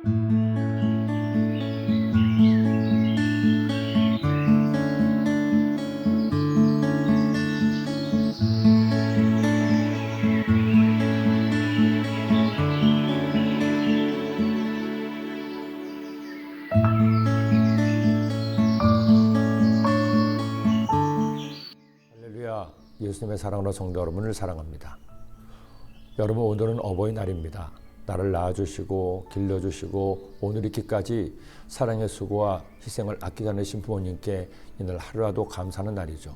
할렐루야, 예수님의 사랑으로 성도 여러분을 사랑합니다. 여러분, 오늘은 어버이날입니다. 나를 낳아주시고 길러주시고 오늘 있기까지 사랑의 수고와 희생을 아끼지 않으신 부모님께 이날 하루라도 감사하는 날이죠.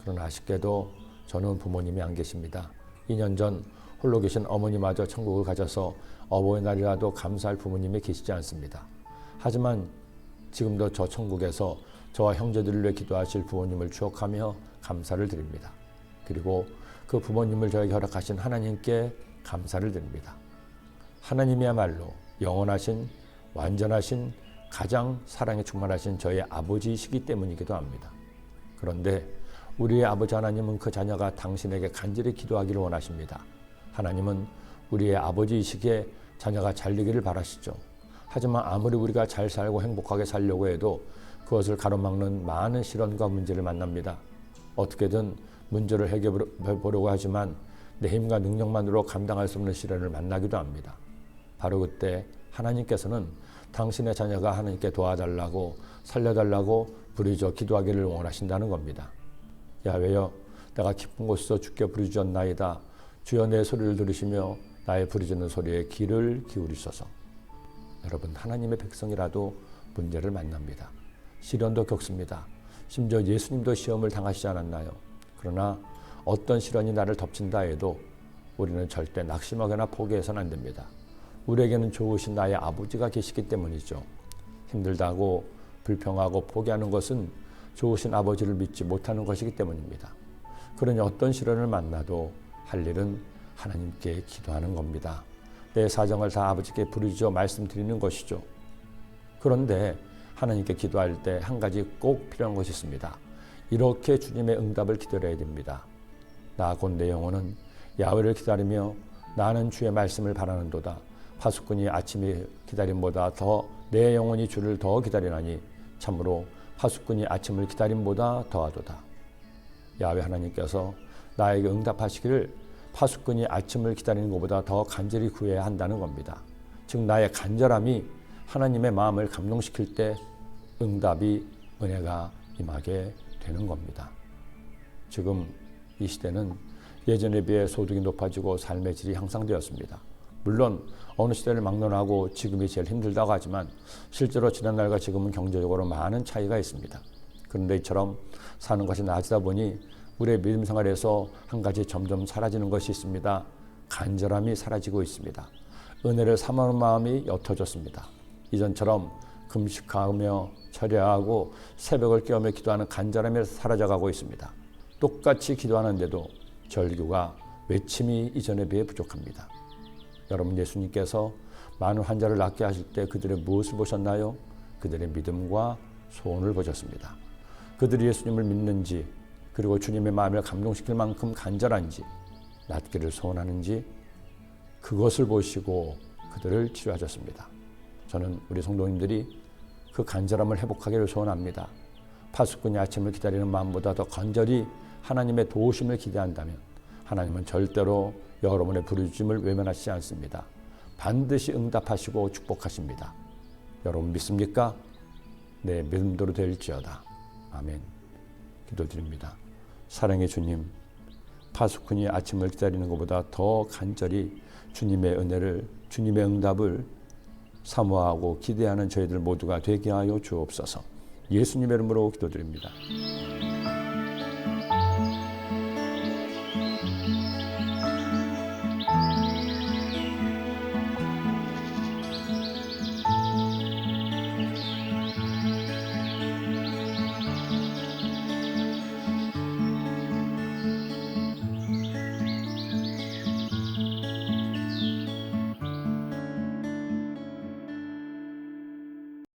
그러나 아쉽게도 저는 부모님이 안 계십니다. 2년 전 홀로 계신 어머니마저 천국을 가셔서 어버이날이라도 감사할 부모님이 계시지 않습니다. 하지만 지금도 저 천국에서 저와 형제들을 위해 기도하실 부모님을 추억하며 감사를 드립니다. 그리고 그 부모님을 저에게 허락하신 하나님께 감사를 드립니다. 하나님이야말로 영원하신, 완전하신, 가장 사랑에 충만하신 저의 아버지이시기 때문이기도 합니다. 그런데 우리의 아버지 하나님은 그 자녀가 당신에게 간절히 기도하기를 원하십니다. 하나님은 우리의 아버지이시기에 자녀가 잘 되기를 바라시죠. 하지만 아무리 우리가 잘 살고 행복하게 살려고 해도 그것을 가로막는 많은 시련과 문제를 만납니다. 어떻게든 문제를 해결해 보려고 하지만 내 힘과 능력만으로 감당할 수 없는 시련을 만나기도 합니다. 바로 그때 하나님께서는 당신의 자녀가 하나님께 도와달라고 살려달라고 부르짖어 기도하기를 원하신다는 겁니다. 야훼여, 내가 깊은 곳에서 주께 부르짖었나이다. 주여 내 소리를 들으시며 나의 부르짖는 소리에 귀를 기울이소서. 여러분, 하나님의 백성이라도 문제를 만납니다. 시련도 겪습니다. 심지어 예수님도 시험을 당하시지 않았나요? 그러나 어떤 시련이 나를 덮친다 해도 우리는 절대 낙심하거나 포기해서는 안 됩니다. 우리에게는 좋으신 나의 아버지가 계시기 때문이죠. 힘들다고 불평하고 포기하는 것은 좋으신 아버지를 믿지 못하는 것이기 때문입니다. 그러니 어떤 시련을 만나도 할 일은 하나님께 기도하는 겁니다. 내 사정을 다 아버지께 부르짖어 말씀드리는 것이죠. 그런데 하나님께 기도할 때 한 가지 꼭 필요한 것이 있습니다. 이렇게 주님의 응답을 기다려야 됩니다. 나 곧 내 영혼은 야훼를 기다리며 나는 주의 말씀을 바라는도다. 파수꾼이 아침이 기다림보다 더 내 영혼이 주를 더 기다리나니 참으로 파수꾼이 아침을 기다림보다 더하도다. 야훼 하나님께서 나에게 응답하시기를 파수꾼이 아침을 기다리는 것보다 더 간절히 구해야 한다는 겁니다. 즉 나의 간절함이 하나님의 마음을 감동시킬 때 응답이, 은혜가 임하게 되는 겁니다. 지금 이 시대는 예전에 비해 소득이 높아지고 삶의 질이 향상되었습니다. 물론 어느 시대를 막론하고 지금이 제일 힘들다고 하지만 실제로 지난날과 지금은 경제적으로 많은 차이가 있습니다. 그런데 이처럼 사는 것이 나아지다 보니 우리의 믿음 생활에서 한 가지 점점 사라지는 것이 있습니다. 간절함이 사라지고 있습니다. 은혜를 사모하는 마음이 옅어졌습니다. 이전처럼 금식하며 철야하고 새벽을 깨우며 기도하는 간절함이 사라져가고 있습니다. 똑같이 기도하는데도 절규가 외침이 이전에 비해 부족합니다. 여러분, 예수님께서 많은 환자를 낫게 하실 때 그들의 무엇을 보셨나요? 그들의 믿음과 소원을 보셨습니다. 그들이 예수님을 믿는지, 그리고 주님의 마음을 감동시킬 만큼 간절한지, 낫기를 소원하는지 그것을 보시고 그들을 치료하셨습니다. 저는 우리 성도님들이 그 간절함을 회복하기를 소원합니다. 파수꾼이 아침을 기다리는 마음보다 더 간절히 하나님의 도우심을 기대한다면 하나님은 절대로 여러분의 부르짖음을 외면하시지 않습니다. 반드시 응답하시고 축복하십니다. 여러분 믿습니까? 내 믿음대로 될지어다. 아멘. 기도드립니다. 사랑의 주님, 파수꾼이 아침을 기다리는 것보다 더 간절히 주님의 은혜를, 주님의 응답을 사모하고 기대하는 저희들 모두가 되게 하여 주옵소서. 예수님의 이름으로 기도드립니다.